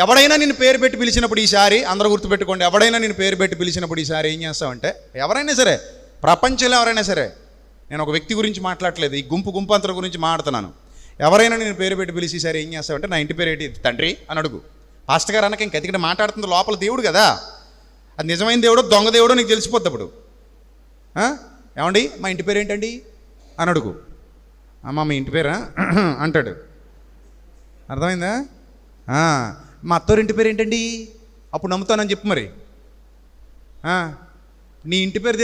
ఎవడైనా నేను పేరు పెట్టి పిలిచినప్పుడు ఈసారి అందరూ గుర్తుపెట్టుకోండి, ఎవడైనా నేను పేరు పెట్టి పిలిచినప్పుడు ఈసారి ఏం చేస్తామంటే, ఎవరైనా సరే, ప్రపంచంలో ఎవరైనా సరే, నేను ఒక వ్యక్తి గురించి మాట్లాడట్లేదు, ఈ గుంపు అంతర గురించి మాట్లాడుతున్నాను. ఎవరైనా నేను పేరు పెట్టి పిలిచి ఈసారి ఏం చేస్తామంటే, నా ఇంటి పేరు ఏంటి తండ్రి అని అడుగు. పాస్టర్ గారు అనక ఇంకెతికిట మాట్లాడుతుంది లోపల దేవుడు కదా, అది నిజమైన దేవుడో దొంగ దేవుడో నీకు తెలిసిపోద్ది. అప్పుడు ఏమండి మా ఇంటి పేరు ఏంటండి అని అడుగు. అమ్మ మీ ఇంటి పేరా అంటాడు. అర్థమైందా? మా అత్తోరింటి పేరు ఏంటండి, అప్పుడు నమ్ముతానని చెప్పు. మరి నీ ఇంటి పేరు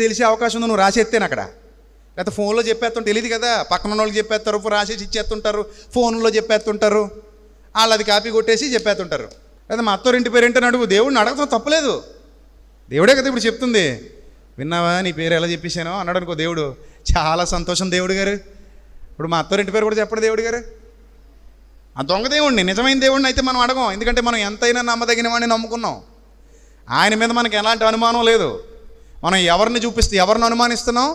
తెలిసే అవకాశం ఉంది, నువ్వు రాసేస్తేను అక్కడ. లేకపోతే ఫోన్లో చెప్పేస్తాం, తెలియదు కదా, పక్కన వాళ్ళకి చెప్పేస్తారు, రాసేసి ఇచ్చేస్తుంటారు, ఫోన్లో చెప్పేస్తుంటారు, వాళ్ళు అది కాపీ కొట్టేసి చెప్పేస్తుంటారు. లేదా మా అత్తోరింటి పేరు ఏంటని అడుగు. దేవుడిని అడగడం తప్పలేదు, దేవుడే కదా ఇప్పుడు చెప్తుంది. విన్నావా నీ పేరు ఎలా చెప్పేశానో అన్నాడు అనుకో దేవుడు, చాలా సంతోషం దేవుడు గారు. ఇప్పుడు మా అత్తోరింటి పేరు కూడా చెప్పడు దేవుడు గారు. ఆ దొంగ దేవుడిని, నిజమైన దేవుడిని అయితే మనం అడగం, ఎందుకంటే మనం ఎంతైనా నమ్మదగిన వాడిని నమ్ముకున్నాం. ఆయన మీద మనకి ఎలాంటి అనుమానం లేదు. మనం ఎవరిని అనుమానిస్తున్నాం?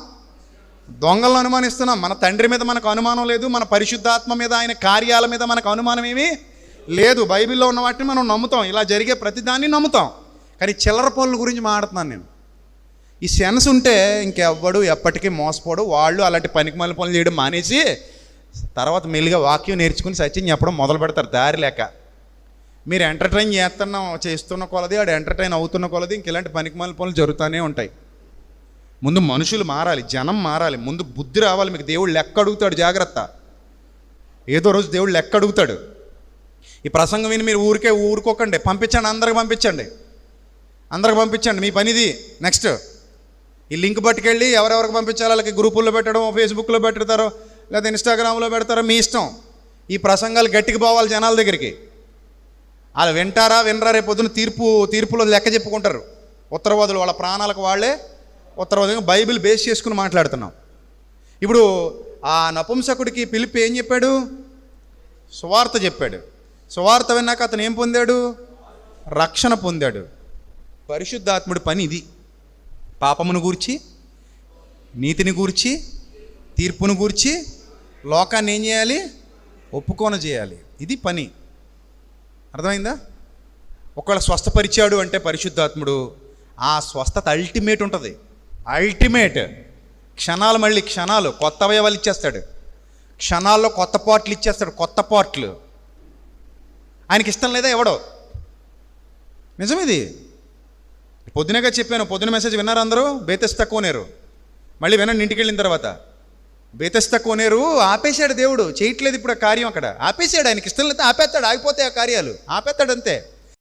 దొంగలను అనుమానిస్తున్నాం. మన తండ్రి మీద మనకు అనుమానం లేదు, మన పరిశుద్ధాత్మ మీద, ఆయన కార్యాల మీద మనకు అనుమానం ఏమీ లేదు. బైబిల్లో ఉన్న వాటిని మనం నమ్ముతాం, ఇలా జరిగే ప్రతిదాన్ని నమ్ముతాం. కానీ చిల్లర పనుల గురించి మాట్లాడుతున్నాను నేను. ఈ సెన్స్ ఉంటే ఇంకెవ్వడు ఎప్పటికీ మోసపోడు. వాళ్ళు అలాంటి పనికిమాలిన పనులు చేయడం మానేసి తర్వాత మెల్లిగా వాక్యం నేర్చుకుని సత్యం చెప్పడం మొదలు పెడతారు దారి లేక. మీరు ఎంటర్టైన్ చేస్తున్న కొలది, ఆడు ఎంటర్టైన్ అవుతున్న కొలది ఇంక ఇలాంటి పనికిమాలిన పనులు జరుగుతూనే ఉంటాయి. ముందు మనుషులు మారాలి, జనం మారాలి, ముందు బుద్ధి రావాలి మీకు. దేవుడు లెక్క అడుగుతాడు, జాగ్రత్త. ఏదో రోజు దేవుడు లెక్క అడుగుతాడు. ఈ ప్రసంగం విని మీరు ఊరుకోకండి, పంపించండి, అందరికి పంపించండి, మీ పనిది. నెక్స్ట్ ఈ లింక్ పట్టుకెళ్ళి ఎవరెవరికి పంపించాలి వాళ్ళకి గ్రూపుల్లో పెట్టడం, ఫేస్బుక్లో పెడతారో లేదా ఇన్స్టాగ్రామ్లో పెడతారో మీ ఇష్టం. ఈ ప్రసంగాలు గట్టికి పోవాలి జనాల దగ్గరికి. వాళ్ళు వింటారా వినరా, రేపు పొద్దున తీర్పులో లెక్క చెప్పుకుంటారు. ఉత్తరవాదులు వాళ్ళ ప్రాణాలకు వాళ్ళే ఉత్తరవాదులు. బైబిల్ బేస్ చేసుకుని మాట్లాడుతున్నాం. ఇప్పుడు ఆ నపుంసకుడికి పిలిపి ఏం చెప్పాడు? సువార్త చెప్పాడు. సువార్త విన్నాక అతను ఏం పొందాడు? రక్షణ పొందాడు. పరిశుద్ధాత్ముడి పని ఇది. పాపమును గూర్చి, నీతిని గూర్చి, తీర్పును గూర్చి లోకాన్ని ఏం చేయాలి? ఒప్పుకోన చేయాలి. ఇది పని. అర్థమైందా? ఒకవేళ స్వస్థపరిచాడు అంటే పరిశుద్ధాత్ముడు, ఆ స్వస్థత అల్టిమేట్ ఉంటుంది. అల్టిమేట్ క్షణాలు, మళ్ళీ క్షణాలు కొత్త అవయవాలు ఇచ్చేస్తాడు. క్షణాల్లో కొత్త పార్ట్లు ఇచ్చేస్తాడు, కొత్త పార్ట్లు. ఆయనకి ఇష్టం లేదా ఎవడో. నిజమిది. పొద్దునగా చెప్పాను, పొద్దున మెసేజ్ విన్నారు అందరూ? బేతెస్తా కోనేరు. మళ్ళీ వినండి ఇంటికి వెళ్ళిన తర్వాత. బేతెస్తా కోనేరు ఆపేశాడు దేవుడు, చేయట్లేదు ఇప్పుడు ఆ కార్యం అక్కడ. ఆపేశాడు, ఆయనకి ఇష్టం లేదా ఆపేస్తాడు, ఆగిపోతాయి ఆ కార్యాలు, ఆపేస్తాడు అంతే.